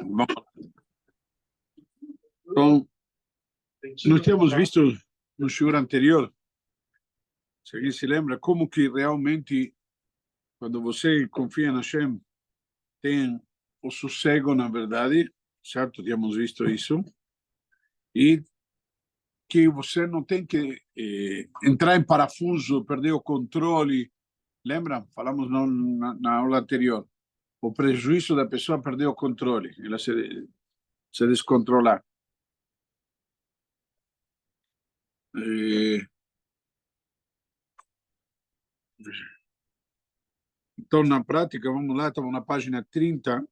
Bom, então, nós temos visto no shiur anterior, se alguém se lembra, como que realmente, quando você confia na Hashem, tem o sossego, na verdade, certo? Temos visto isso. E que você não tem que entrar em parafuso, perder o controle. Lembra? Falamos na aula anterior. O prejuízo da pessoa perder o controle, ela se descontrolar. Então, na prática, vamos lá, estamos na página 30.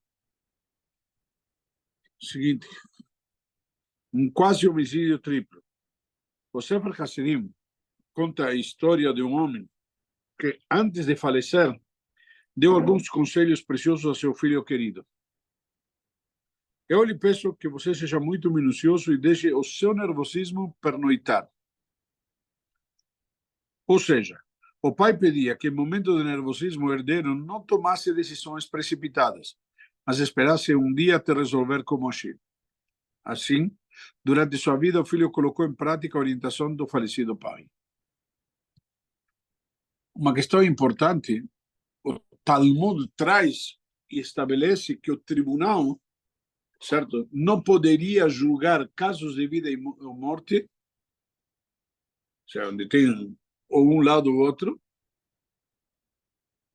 Seguinte, um quase homicídio triplo. O Sefer Hasidim conta a história de um homem que, antes de falecer, deu alguns conselhos preciosos a seu filho querido. Eu lhe peço que você seja muito minucioso e deixe o seu nervosismo pernoitar. Ou seja, o pai pedia que, em momento de nervosismo, o herdeiro não tomasse decisões precipitadas, mas esperasse um dia até resolver como agir. Assim, durante sua vida, o filho colocou em prática a orientação do falecido pai. Uma questão importante, o Talmud traz e estabelece que o tribunal, certo, não poderia julgar casos de vida ou morte, onde tem ou um lado ou outro,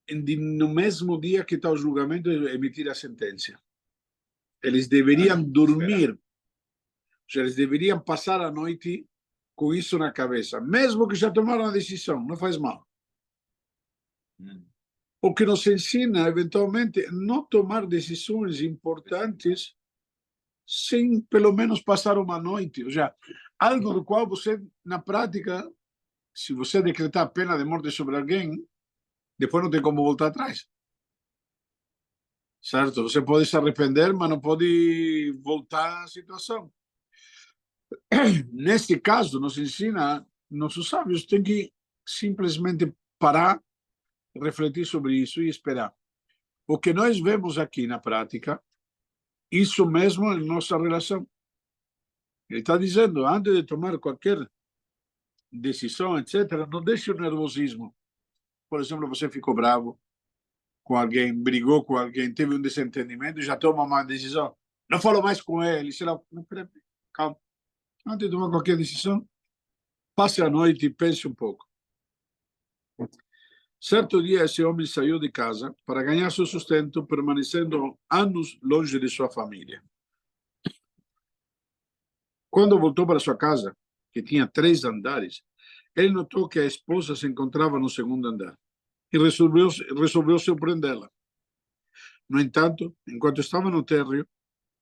no mesmo dia que está o julgamento, emitir a sentença. Eles deveriam dormir, ou seja, eles deveriam passar a noite com isso na cabeça, mesmo que já tomaram a decisão, não faz mal. O que nos ensina, eventualmente, não tomar decisões importantes sem, pelo menos, passar uma noite. Ou seja, algo do qual você, na prática, se você decretar a pena de morte sobre alguém, depois não tem como voltar atrás. Certo? Você pode se arrepender, mas não pode voltar à situação. Neste caso, nos ensina, nossos sábios têm que simplesmente parar, refletir sobre isso e esperar. O que nós vemos aqui na prática, isso mesmo é nossa relação. Ele está dizendo, antes de tomar qualquer decisão, etc., não deixe o nervosismo. Por exemplo, você ficou bravo com alguém, brigou com alguém, teve um desentendimento, já toma uma decisão. Não falou mais com ele, sei lá, calma. Antes de tomar qualquer decisão, passe a noite e pense um pouco. Certo dia, esse homem saiu de casa para ganhar seu sustento, permanecendo anos longe de sua família. Quando voltou para sua casa, que tinha 3 andares, ele notou que a esposa se encontrava no segundo andar e resolveu surpreendê-la. No entanto, enquanto estava no térreo,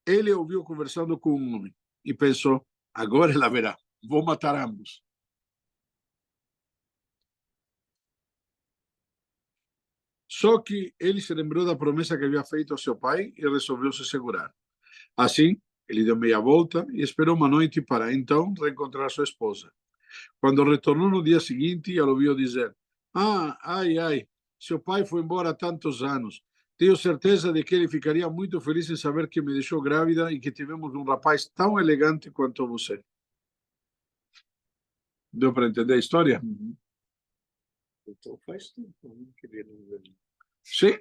ele ouviu conversando com um homem e pensou, agora ela verá, vou matar ambos. Só que ele se lembrou da promessa que havia feito ao seu pai e resolveu se segurar. Assim, ele deu meia volta e esperou uma noite para, então, reencontrar sua esposa. Quando retornou no dia seguinte, ela ouviu dizer, ai, seu pai foi embora há tantos anos. Tenho certeza de que ele ficaria muito feliz em saber que me deixou grávida e que tivemos um rapaz tão elegante quanto você. Deu para entender a história? Então faz tempo que ele não vê. Sim.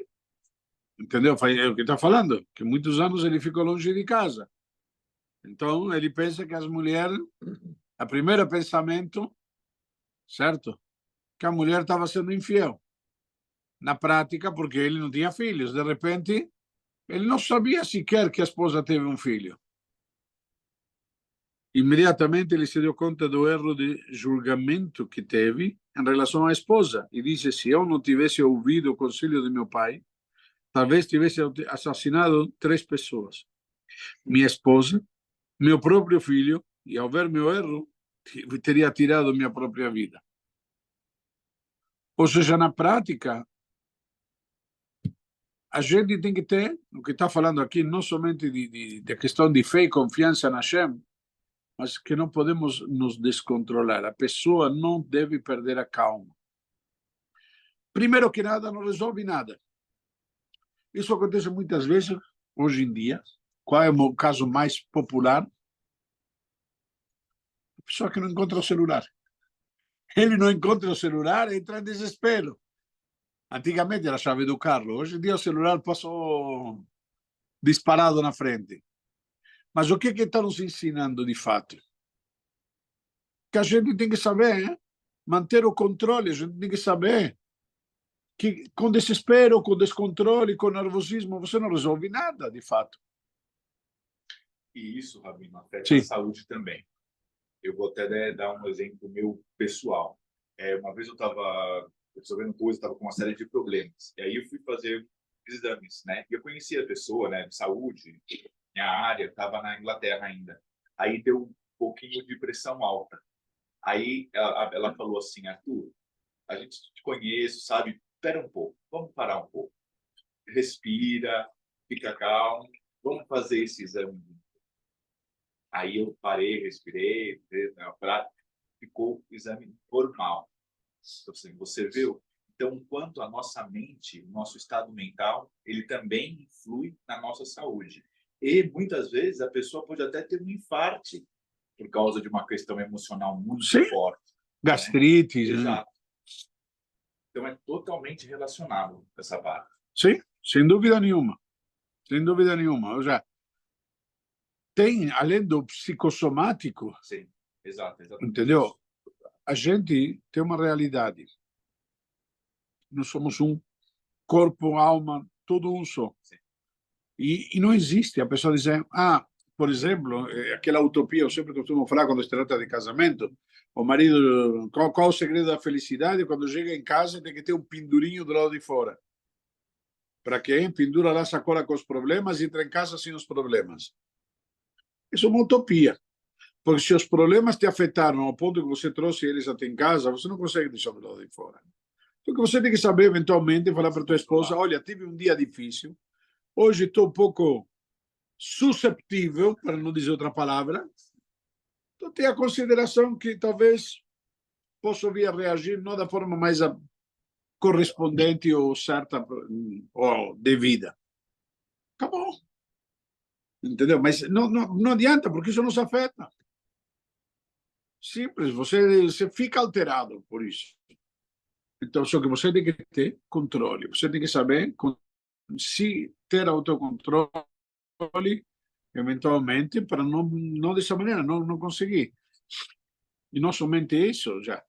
Entendeu? É o que está falando, que muitos anos ele ficou longe de casa. Então, ele pensa que as mulheres, a primeiro pensamento, certo? Que a mulher estava sendo infiel. Na prática, porque ele não tinha filhos. De repente, ele não sabia sequer que a esposa teve um filho. Imediatamente ele se deu conta do erro de julgamento que teve em relação à esposa. E disse, se eu não tivesse ouvido o conselho de meu pai, talvez tivesse assassinado 3 pessoas. Minha esposa, meu próprio filho, e ao ver meu erro, teria tirado minha própria vida. Ou seja, na prática, a gente tem que ter, o que está falando aqui, não somente de questão de fé e confiança na Hashem, mas que não podemos nos descontrolar. A pessoa não deve perder a calma. Primeiro que nada, não resolve nada. Isso acontece muitas vezes, hoje em dia, Qual é o caso mais popular? A pessoa que não encontra o celular. Ele não encontra o celular, entra em desespero. Antigamente era a chave do carro, hoje em dia o celular passou disparado na frente. Mas o que está nos ensinando de fato? Que a gente tem que saber manter o controle, a gente tem que saber que com desespero, com descontrole, com nervosismo, você não resolve nada, de fato. E isso, Rabino, afeta Sim. a saúde também. Eu vou até dar um exemplo meu pessoal. Uma vez eu estava resolvendo coisa, estava com uma série de problemas. E aí eu fui fazer exames, né? E eu conhecia a pessoa, né, de saúde, minha área, estava na Inglaterra ainda. Aí deu um pouquinho de pressão alta. Aí ela falou assim, Arthur, a gente te conhece, sabe? Espera um pouco, vamos parar um pouco. Respira, fica calmo, vamos fazer esse exame. Aí eu parei, respirei, ficou o exame normal. Então, assim, você viu? Então, quanto a nossa mente, o nosso estado mental, ele também influi na nossa saúde. E, muitas vezes, a pessoa pode até ter um infarto por causa de uma questão emocional muito Sim. forte. Gastrite. Né? Exato. Então, é totalmente relacionado essa parte. Sim, sem dúvida nenhuma. Sem dúvida nenhuma. Ou seja, tem, além do psicossomático, Sim, exato. entendeu? A gente tem uma realidade. Nós somos um corpo, alma, tudo um só. E não existe a pessoa dizer, por exemplo, aquela utopia, eu sempre costumo falar quando se trata de casamento, o marido, qual o segredo da felicidade? Quando chega em casa tem que ter um pendurinho do lado de fora. Para quem pendura lá, sacola com os problemas e entra em casa sem os problemas. Isso é uma utopia. Porque se os problemas te afetaram ao ponto que você trouxe eles até em casa, você não consegue deixar do lado de fora. Então, você tem que saber, eventualmente, falar para tua esposa, olha, tive um dia difícil, hoje estou um pouco susceptível, para não dizer outra palavra, então tenha a consideração que talvez possa vir a reagir não da forma mais correspondente ou certa ou devida. Acabou. Entendeu? Mas não adianta, porque isso nos afeta. Simples, você fica alterado por isso. Então, só que você tem que ter controle. Você tem que saber se ter autocontrole, eventualmente, para não dessa maneira, não conseguir. E não somente isso, já.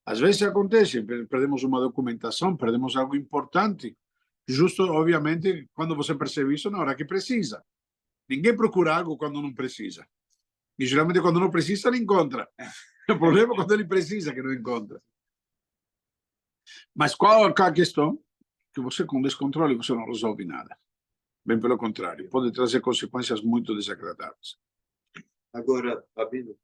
Às vezes acontece, perdemos uma documentação, perdemos algo importante, justo, obviamente, quando você percebe isso na hora que precisa. Ninguém procura algo quando não precisa. E geralmente quando não precisa, não encontra. O problema é quando ele precisa que não encontra. Mas qual é a questão? Que você, com descontrole, você não resolve nada. Bem pelo contrário, pode trazer consequências muito desagradáveis. Agora, Rabino,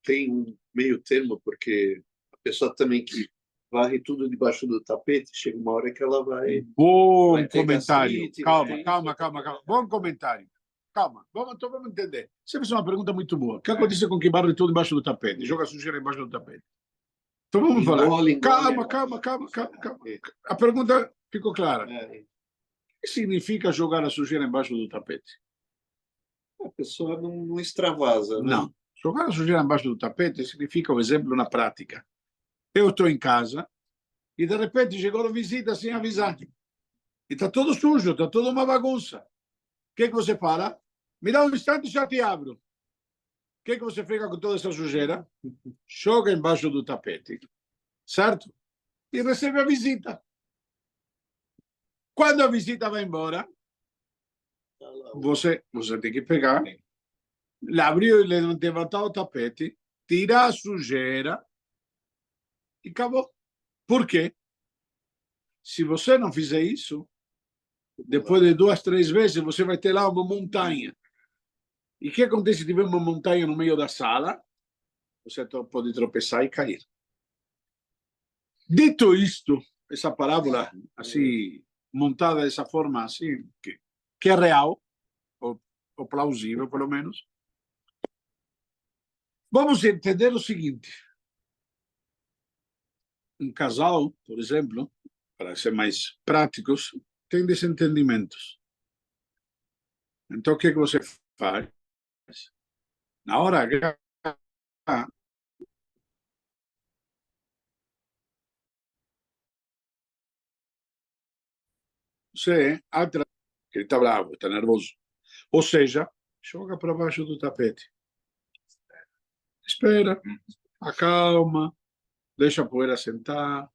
tem um meio termo, porque a pessoa também que varre tudo debaixo do tapete, chega uma hora que ela vai... Bom comentário. Gastrite, Calma. Bom comentário. Calma, então vamos entender. Você fez uma pergunta muito boa. O que acontece com quem varre tudo debaixo do tapete? Joga sujeira embaixo do tapete. Então vamos falar. Calma. A pergunta ficou clara. O que significa jogar a sujeira embaixo do tapete? A pessoa não extravasa, né? Não. Jogar a sujeira embaixo do tapete significa o exemplo na prática. Eu estou em casa e, de repente, chegou a visita sem avisar. E está tudo sujo, está tudo uma bagunça. O que você fala? Me dá um instante e já te abro. O que você fica com toda essa sujeira? Joga embaixo do tapete. Certo? E recebe a visita. Quando a visita vai embora, você tem que pegar, abrir e levantar o tapete, tirar a sujeira e acabou. Por quê? Se você não fizer isso, depois de 2, 3 vezes, você vai ter lá uma montanha. E o que acontece se tiver uma montanha no meio da sala? Você pode tropeçar e cair. Dito isto, essa parábola, assim, montada dessa forma, assim, que é real, ou plausível, pelo menos, vamos entender o seguinte. Um casal, por exemplo, para ser mais práticos, tem desentendimentos. Então, o que você faz. Na hora H, você atrás, ele está bravo, está nervoso. Ou seja, joga para baixo do tapete. Espera, acalma, deixa a poeira sentar.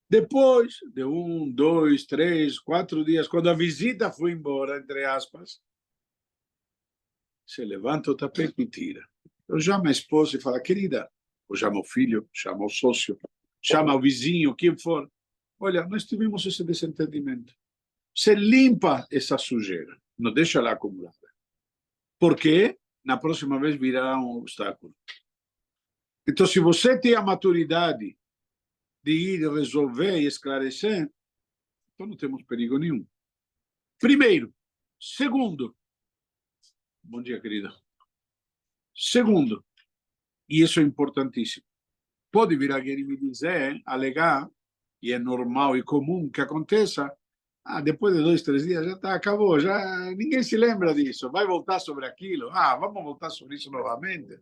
Depois de 1, 2, 3, 4 dias, quando a visita foi embora, entre aspas, você levanta o tapete e tira. Eu chamo a esposa e falo, querida, ou chama o filho, chama o sócio, chama o vizinho, quem for. Olha, nós tivemos esse desentendimento. Você limpa essa sujeira, não deixa ela acumular. Porque na próxima vez virá um obstáculo. Então, se você tem a maturidade de ir resolver e esclarecer, então não temos perigo nenhum. Primeiro. Segundo. Bom dia, querida. Segundo, e isso é importantíssimo, pode vir alguém e me dizer, alegar, e é normal e comum que aconteça, depois de 2, 3 dias já está, acabou, já ninguém se lembra disso, vai voltar sobre aquilo, vamos voltar sobre isso novamente.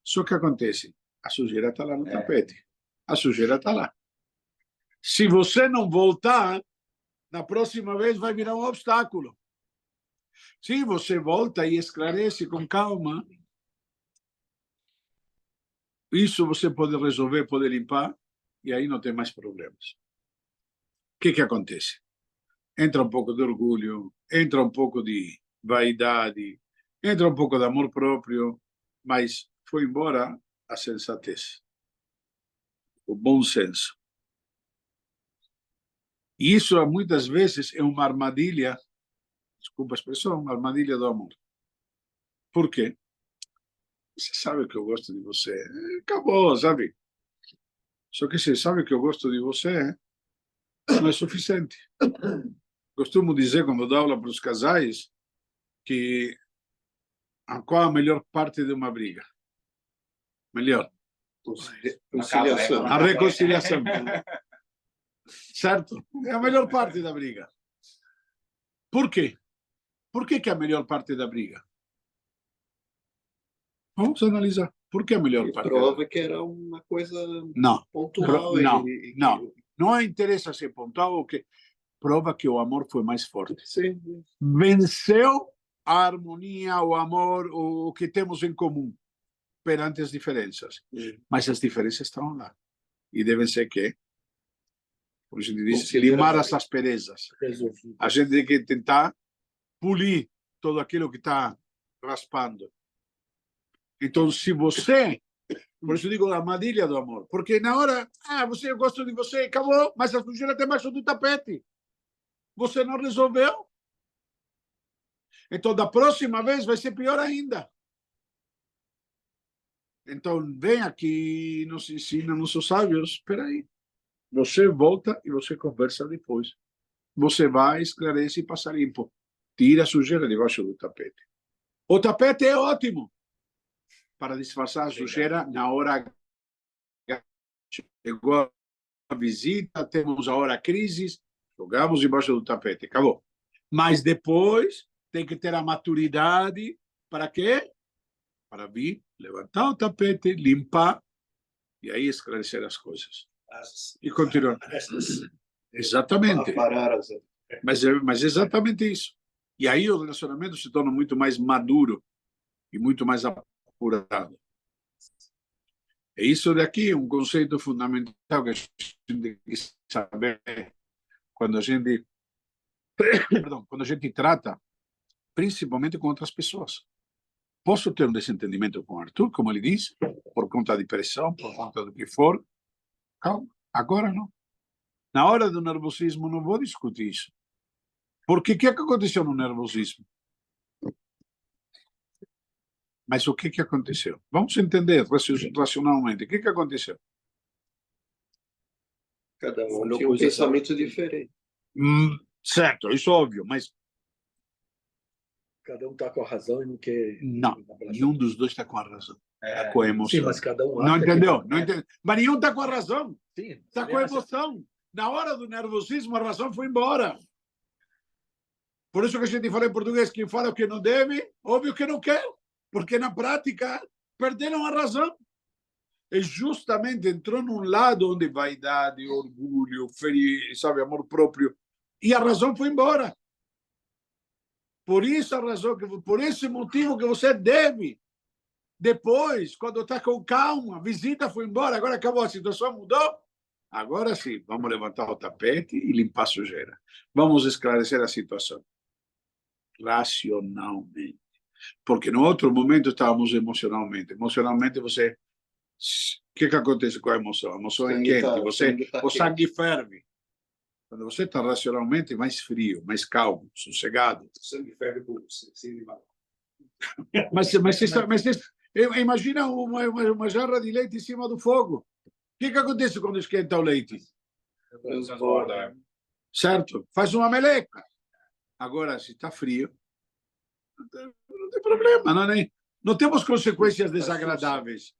Só que acontece, a sujeira está lá no tapete, a sujeira está lá. Se você não voltar, na próxima vez vai virar um obstáculo. Se você volta e esclarece com calma, isso você pode resolver, pode limpar, e aí não tem mais problemas. O que acontece? Entra um pouco de orgulho, entra um pouco de vaidade, entra um pouco de amor próprio, mas foi embora a sensatez, o bom senso. E isso, muitas vezes, é uma armadilha, desculpa a expressão, uma armadilha do amor. Por quê? Você sabe que eu gosto de você. Acabou, sabe? Só que você sabe que eu gosto de você, não é suficiente. Costumo dizer, quando dou aula para os casais, que qual a melhor parte de uma briga? Melhor. Conciliação. A reconciliação. Certo? É a melhor parte da briga. Por quê? Por que é a melhor parte da briga? Vamos analisar. Por que a melhor parte? Prova que era uma coisa não. pontual. Não interessa ser pontual ou que prova que o amor foi mais forte. Sim. Venceu a harmonia, o amor, o que temos em comum perante as diferenças. Mas as diferenças estão lá. E devem ser que, por isso que diz, limar as asperezas. A gente tem que tentar polir tudo aquilo que está raspando. Então, se você... Por isso digo a armadilha do amor. Porque na hora, eu gosto de você, acabou, mas a sujeira está embaixo do tapete. Você não resolveu? Então, da próxima vez vai ser pior ainda. Então, vem aqui, nos ensina, nossos sábios, espera aí. Você volta e você conversa depois. Você vai, esclarece e passa limpo. Tira a sujeira debaixo do tapete. O tapete é ótimo para disfarçar a sujeira na hora. Chegou a visita, temos a hora crise, jogamos debaixo do tapete, acabou. Mas depois tem que ter a maturidade para quê? Para vir, levantar o tapete, limpar e aí esclarecer as coisas. E continuar. Exatamente. Mas exatamente isso. E aí o relacionamento se torna muito mais maduro e muito mais apurado. É isso daqui, um conceito fundamental que a gente tem que saber quando a gente, quando a gente trata, principalmente com outras pessoas. Posso ter um desentendimento com o Arthur, como ele diz, por conta de pressão, por conta do que for. Calma, agora não. Na hora do nervosismo, não vou discutir isso. Porque o que aconteceu no nervosismo? Mas o que aconteceu? Vamos entender racionalmente. O que aconteceu? Cada um tinha um pensamento diferente. Certo, isso é óbvio, mas... Cada um está com a razão e não quer... Não, nenhum dos dois está com a razão. Está com a emoção. Sim, mas cada um... Não entendeu? Não entendeu? Mas nenhum está com a razão. Está com a emoção. Na hora do nervosismo, a razão foi embora. Por isso que a gente fala em português, quem fala o que não deve, óbvio que não quer, porque na prática perderam a razão. E justamente entrou num lado onde vaidade, orgulho, sabe, amor próprio, e a razão foi embora. Por isso a razão, por esse motivo que você deve. Depois, quando está com calma, a visita foi embora, agora acabou, a situação mudou. Agora sim, vamos levantar o tapete e limpar a sujeira. Vamos esclarecer a situação. Racionalmente. Porque no outro momento estávamos emocionalmente. Emocionalmente você... O que acontece com a emoção? A emoção é quente, o sangue ferve. Quando você está racionalmente, mais frio, mais calmo, sossegado. O sangue ferve por sim, mas imagina uma jarra de leite em cima do fogo. O que acontece quando esquenta o leite? Certo? Faz uma meleca. Agora, se está frio, não tem problema. Não temos consequências desagradáveis.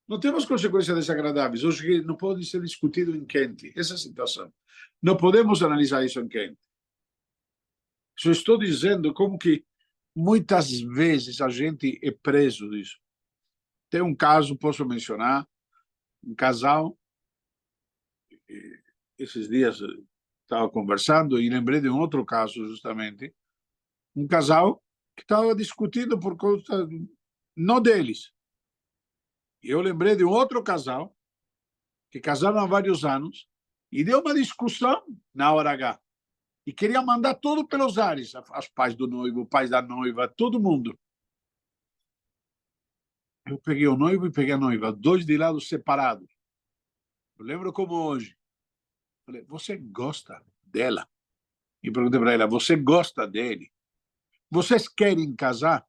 Não temos consequências desagradáveis. Hoje não pode ser discutido em quente. Essa situação. Não podemos analisar isso em quente. Só estou dizendo como que muitas vezes a gente é preso disso. Tem um caso, posso mencionar, um casal. Esses dias estava conversando e lembrei de um outro caso, justamente. Um casal que estava discutindo por conta, não deles. E eu lembrei de um outro casal que casaram há vários anos e deu uma discussão na hora H. E queria mandar tudo pelos ares, os pais do noivo, os pais da noiva, todo mundo. Eu peguei o noivo e peguei a noiva, dois de lados separados. Eu lembro como hoje. Falei, você gosta dela? E perguntei para ela, você gosta dele? Vocês querem casar?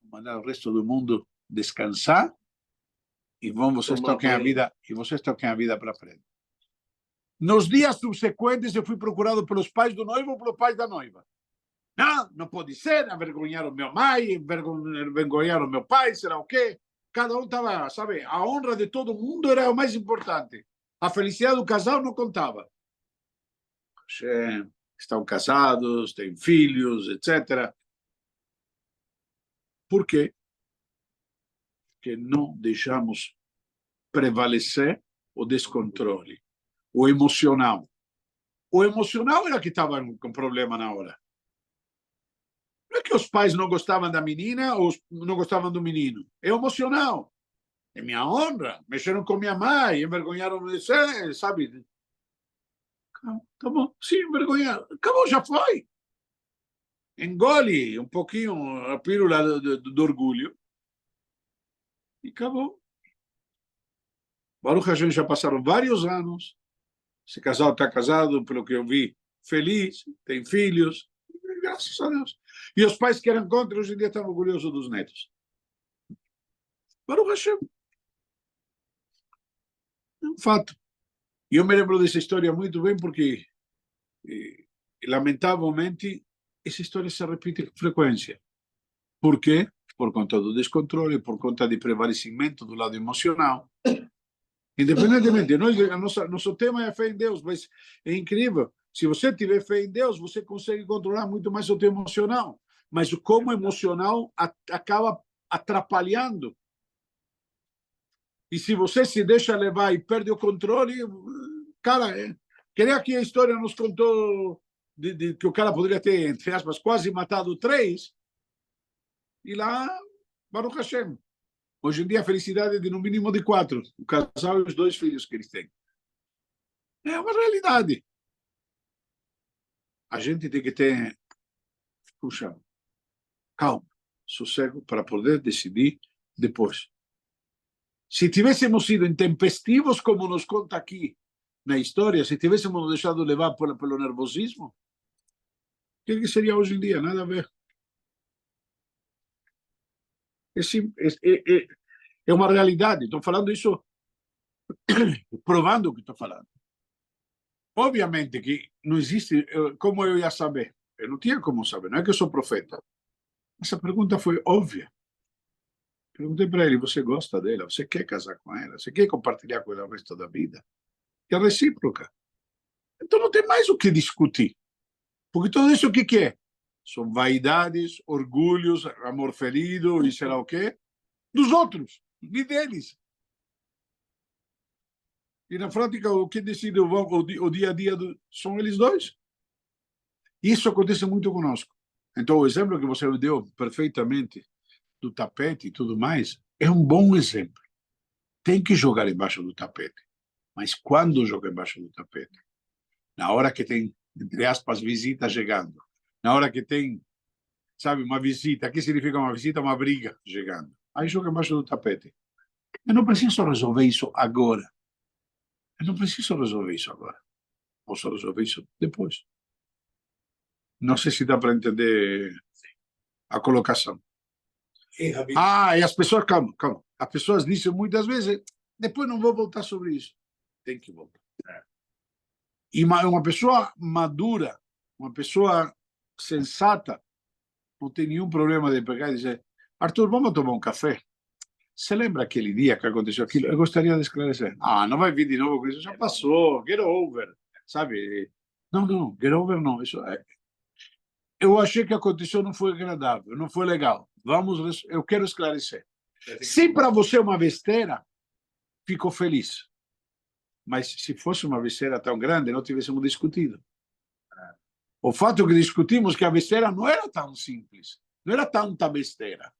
Mandar o resto do mundo descansar e vocês toquem a vida para frente. Nos dias subsequentes, eu fui procurado pelos pais do noivo ou pelos pais da noiva. Não pode ser, envergonhar o meu mãe, envergonhar o meu pai, será o quê? Cada um estava, sabe, a honra de todo mundo era o mais importante. A felicidade do casal não contava. Estão casados, têm filhos, etc. Por quê? Porque não deixamos prevalecer o descontrole, o emocional. O emocional era que estava com problema na hora. Não é que os pais não gostavam da menina ou não gostavam do menino. É emocional. É minha honra. Mexeram com minha mãe, envergonharam, sabe? Tá bom, sim, envergonharam. Acabou, já foi. Engole um pouquinho a pílula do orgulho e acabou. Baruch Hashem, já passaram vários anos. Esse casal está casado, pelo que eu vi, feliz, tem filhos, graças a Deus. E os pais que eram contra, hoje em dia estão orgulhosos dos netos. Baruch Hashem. É um fato. E eu me lembro dessa história muito bem porque, lamentavelmente, essa história se repite com frequência. Por quê? Por conta do descontrole, por conta de prevalecimento do lado emocional. Independentemente, nosso tema é a fé em Deus, mas é incrível. Se você tiver fé em Deus, você consegue controlar muito mais o teu emocional. Mas como emocional acaba atrapalhando. E se você se deixa levar e perde o controle, cara, queria que a história nos contou de que o cara poderia ter, entre aspas, quase matado 3, e lá, Baruch Hashem. Hoje em dia a felicidade é de no mínimo de 4, o casal e os 2 filhos que eles têm. É uma realidade. A gente tem que ter, puxa, calma, sossego para poder decidir depois. Se tivéssemos sido intempestivos, como nos conta aqui na história, se tivéssemos nos deixado levar pelo nervosismo, o que seria hoje em dia? Nada a ver. É uma realidade. Estou falando isso, provando o que estou falando. Obviamente que não existe, como eu ia saber? Eu não tinha como saber, não é que eu sou profeta. Essa pergunta foi óbvia. Perguntei para ele, você gosta dela? Você quer casar com ela? Você quer compartilhar com ela o resto da vida? É recíproca. Então não tem mais o que discutir. Porque tudo isso o que é? São vaidades, orgulhos, amor ferido e sei lá o quê, dos outros, e deles. E na prática, o que decide o dia a dia são eles dois. Isso acontece muito conosco. Então, o exemplo que você deu perfeitamente do tapete e tudo mais é um bom exemplo. Tem que jogar embaixo do tapete. Mas quando joga embaixo do tapete? Na hora que tem, entre aspas, visita chegando. Na hora que tem, sabe, uma visita. O que significa uma visita? Uma briga chegando. Aí joga embaixo do tapete. Eu não preciso resolver isso agora. Eu não preciso resolver isso agora. Posso resolver isso depois. Não sei se dá para entender a colocação. Ah, e as pessoas, calma. As pessoas dizem muitas vezes, depois não vou voltar sobre isso. Tem que voltar. E uma pessoa madura, uma pessoa sensata, não tem nenhum problema de pegar e dizer, Arthur, vamos tomar um café? Você lembra aquele dia que aconteceu aquilo? Eu gostaria de esclarecer. Ah, não vai vir de novo com isso, já passou, get over, sabe? Não, get over não. Isso eu achei que aconteceu, não foi agradável, não foi legal. Eu quero esclarecer. Se para você é uma besteira, fico feliz. Mas se fosse uma besteira tão grande, não tivéssemos discutido. O fato que discutimos que a besteira não era tão simples, não era tanta besteira.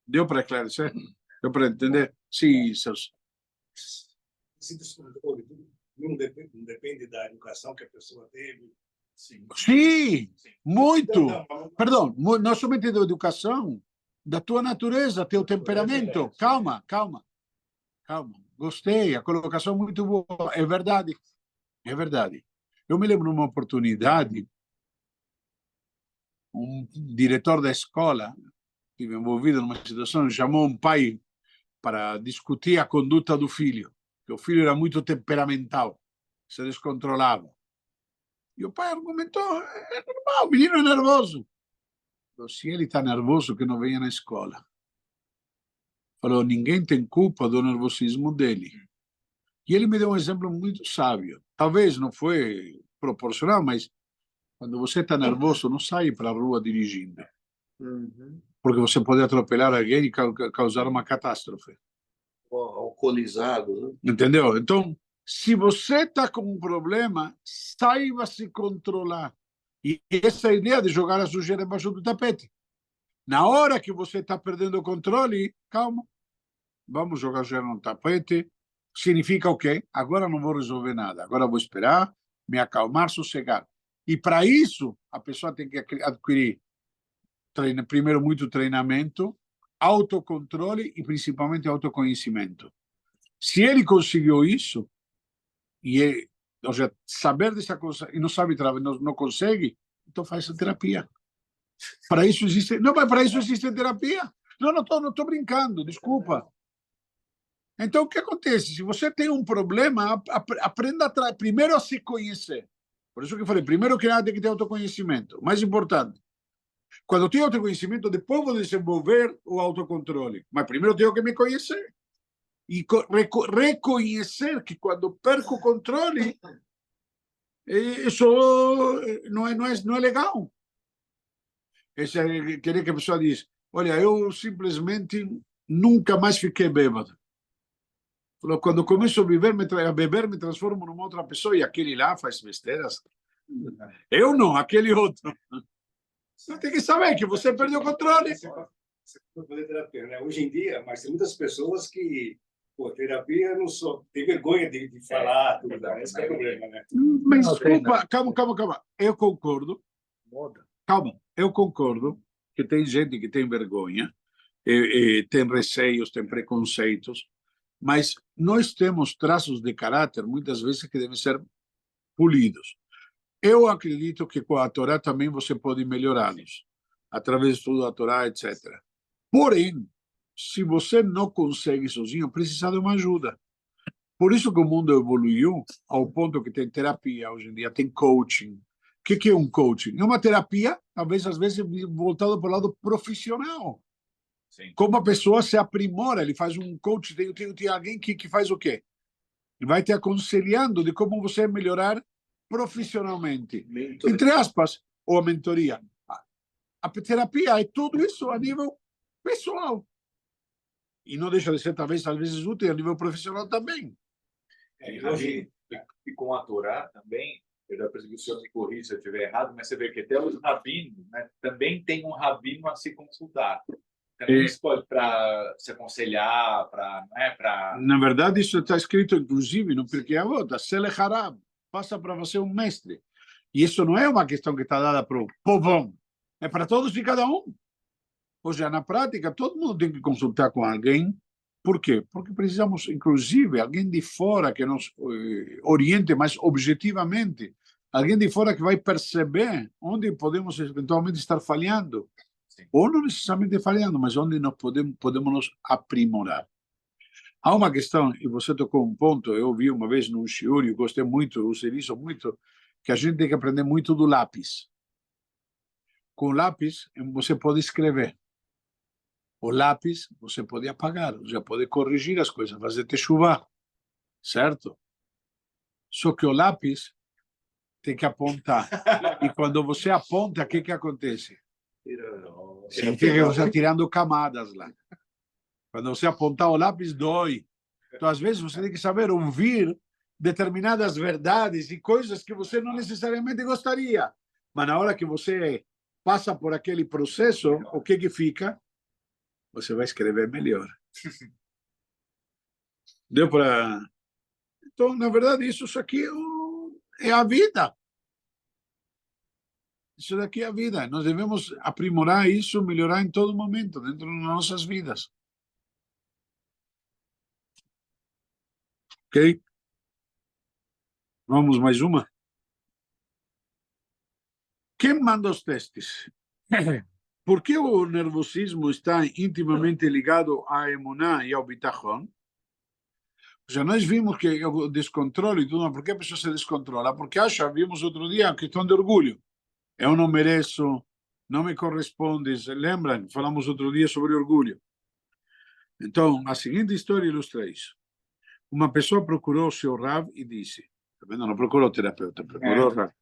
Deu para esclarecer? Deu para entender? Sim, seus. Não depende da educação que a pessoa teve. Sim, muito. Perdão, não somente da educação, da tua natureza, teu temperamento. Calma. Gostei, a colocação é muito boa. É verdade. Eu me lembro de uma oportunidade, um diretor da escola, estive envolvido numa situação, chamou um pai para discutir a conduta do filho, que o filho era muito temperamental, se descontrolava. E o pai argumentou, é normal, o menino é nervoso. Falou, se ele está nervoso, que não venha na escola. Falou, ninguém tem culpa do nervosismo dele. E ele me deu um exemplo muito sábio. Talvez não foi proporcional, mas quando você está nervoso, não sai para a rua dirigindo. Porque você pode atropelar alguém e causar uma catástrofe. Alcoolizado, né? Entendeu? Então, se você está com um problema, saiba se controlar. E essa é a ideia de jogar a sujeira embaixo do tapete. Na hora que você está perdendo o controle, calma, vamos jogar a sujeira no tapete. Significa o quê? Agora não vou resolver nada. Agora vou esperar, me acalmar, sossegar. E para isso, a pessoa tem que adquirir, primeiro, muito treinamento, autocontrole e principalmente autoconhecimento. Se ele conseguiu isso, e ou seja, saber dessa coisa e não sabe, não consegue, então faz a terapia. Para isso existe. Não, mas para isso existe terapia. Não estou brincando, desculpa. Então, o que acontece? Se você tem um problema, aprenda primeiro a se conhecer. Por isso que eu falei, primeiro que nada tem que ter autoconhecimento. Mais importante. Quando eu tenho autoconhecimento, depois vou desenvolver o autocontrole. Mas primeiro eu tenho que me conhecer. E reconhecer que quando perco o controle, isso não é legal. Esse é querer que a pessoa diz, olha, eu simplesmente nunca mais fiquei bêbado. Quando começo a beber, me transformo numa outra pessoa e aquele lá faz besteiras. Eu não, aquele outro. Você tem que saber que você perdeu o controle. Você pode fazer terapia, né? Hoje em dia, mas tem muitas pessoas que, terapia não só tem vergonha de falar, tudo, né? Esse é o problema, né? Mas desculpa, calma. Eu concordo. Calma, eu concordo que tem gente que tem vergonha, tem receios, tem preconceitos, mas nós temos traços de caráter, muitas vezes, que devem ser polidos. Eu acredito que com a Torá também você pode melhorá-los, através do estudo da Torá, etc. Porém, se você não consegue sozinho, precisa de uma ajuda. Por isso que o mundo evoluiu ao ponto que tem terapia hoje em dia, tem coaching. O que é um coaching? É uma terapia, talvez às vezes voltada para o lado profissional. Sim. Como a pessoa se aprimora, ele faz um coach, tem alguém que faz o quê? Ele vai te aconselhando de como você melhorar profissionalmente. Mentor. Entre aspas, ou a mentoria. A terapia é tudo isso a nível pessoal. E não deixa de ser, talvez, às vezes, útil a nível profissional também. E com a Torá também, eu já percebi, o senhor me corrija se eu estiver errado, mas você vê que até os rabinos, né, também tem um rabino a se consultar. Também se pode para se aconselhar, Na verdade, isso está escrito, inclusive, no Pirkei Avot, Selech Harab, passa para você um mestre. E isso não é uma questão que está dada para o povão, é para todos e cada um. Ou seja, na prática, todo mundo tem que consultar com alguém. Por quê? Porque precisamos, inclusive, alguém de fora que nos oriente mais objetivamente, alguém de fora que vai perceber onde podemos eventualmente estar falhando, ou não necessariamente falhando, mas onde nós podemos nos aprimorar. Há uma questão, e você tocou um ponto, eu vi uma vez num shiur, eu gostei muito, eu usei isso muito, que a gente tem que aprender muito do lápis. Com o lápis, você pode escrever. O lápis, você pode apagar, você pode corrigir as coisas, fazer techuvá, certo? Só que o lápis tem que apontar. E quando você aponta, o que acontece? Significa que você está tirando camadas lá. Quando você apontar o lápis, dói. Então, às vezes, você tem que saber ouvir determinadas verdades e coisas que você não necessariamente gostaria. Mas na hora que você passa por aquele processo, o que fica? Você vai escrever melhor. Deu para... Então, na verdade, isso aqui é a vida. Isso daqui é a vida. Nós devemos aprimorar isso, melhorar em todo momento, dentro das nossas vidas. Ok? Vamos mais uma? Quem manda os testes? Por que o nervosismo está intimamente ligado à emuná e ao bitachon? Já nós vimos que o descontrole e tudo, por que a pessoa se descontrola? Porque vimos outro dia a questão de orgulho. Eu não mereço, não me corresponde. Lembram? Falamos outro dia sobre orgulho. Então, a seguinte história ilustra isso. Uma pessoa procurou o seu Rav e disse, não procurou o terapeuta, procurou o Rav.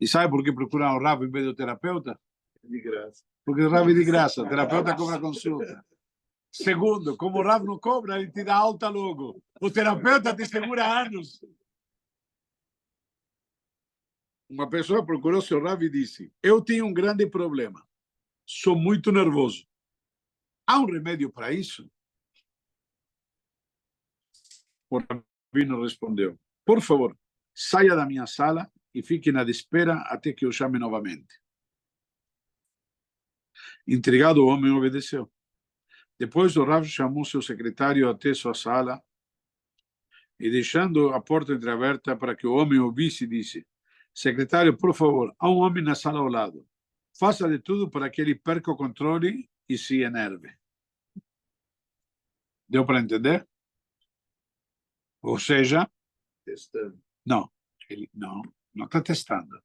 E sabe por que procurar o Rav em vez do terapeuta? De graça. Porque o Rav é de graça, o terapeuta cobra consulta. Segundo, como o Rav não cobra, ele te dá alta logo. O terapeuta te segura anos. Uma pessoa procurou seu Rav e disse, eu tenho um grande problema, sou muito nervoso. Há um remédio para isso? O rabino respondeu, por favor, saia da minha sala e fique na espera até que eu chame novamente. Intrigado, o homem obedeceu. Depois o Rav chamou seu secretário até sua sala e, deixando a porta entreaberta para que o homem ouvisse, disse, secretário, por favor, há um homem na sala ao lado. Faça de tudo para que ele perca o controle e se enerve. Deu para entender? Ou seja, Testando. não, ele não está testando.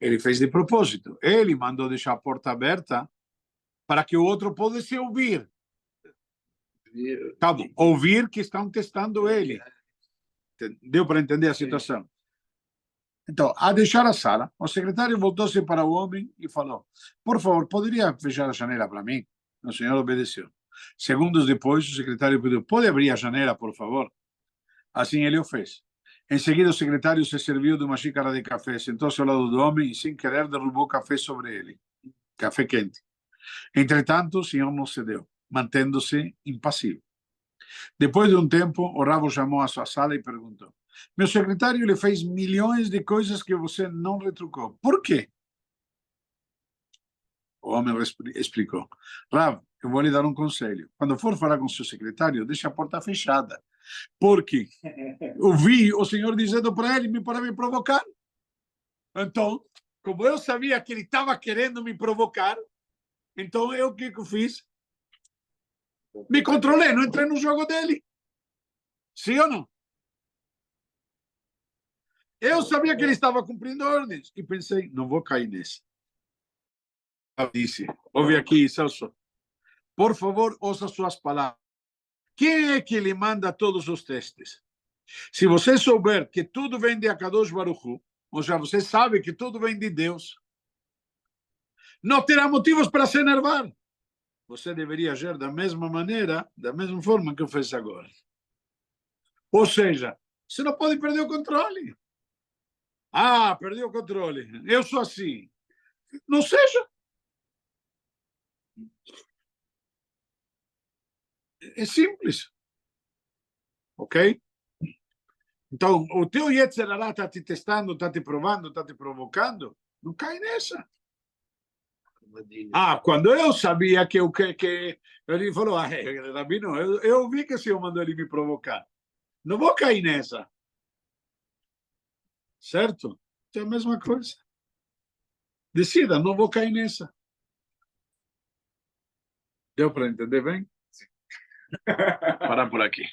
Ele fez de propósito. Ele mandou deixar a porta aberta para que o outro pudesse ouvir. Tá bom. Ouvir que estão testando ele. Deu para entender a situação? Então, a deixar a sala, o secretário voltou-se para o homem e falou, por favor, poderia fechar a janela para mim? O senhor obedeceu. Segundos depois, o secretário pediu, pode abrir a janela, por favor? Assim ele o fez. Em seguida, o secretário se serviu de uma xícara de café, sentou-se ao lado do homem e, sem querer, derrubou café sobre ele. Café quente. Entretanto, o senhor não cedeu, mantendo-se impassível. Depois de um tempo, o Rav chamou à sua sala e perguntou, meu secretário lhe fez milhões de coisas que você não retrucou. Por quê? O homem explicou, Rav, eu vou lhe dar um conselho. Quando for falar com seu secretário, deixe a porta fechada. Porque ouvi o senhor dizendo para ele para me provocar. Então, como eu sabia que ele estava querendo me provocar, então eu o que eu fiz? Me controlei, não entrei no jogo dele. Sim ou não? Eu sabia que ele estava cumprindo ordens e pensei, não vou cair nesse. Eu disse, ouve aqui, Celso. Por favor, ouça suas palavras. Quem é que lhe manda todos os testes? Se você souber que tudo vem de Akadosh Baruch Hu, Ou seja, você sabe que tudo vem de Deus. Não terá motivos para se enervar. Você deveria agir da mesma maneira, da mesma forma que eu fiz agora. Ou seja, você não pode perder o controle. Ah, perdeu o controle. Eu sou assim. Não seja. É simples. Ok? Então, o teu Yetzer Hara está te testando, está te provando, está te provocando. Não cai nessa. Ah, quando eu sabia que ele falou, Rabino, eu vi que o senhor mandou ele me provocar. Não vou cair nessa. Certo? É a mesma coisa. Decida, não vou cair nessa. Deu para entender bem? Parar por aqui.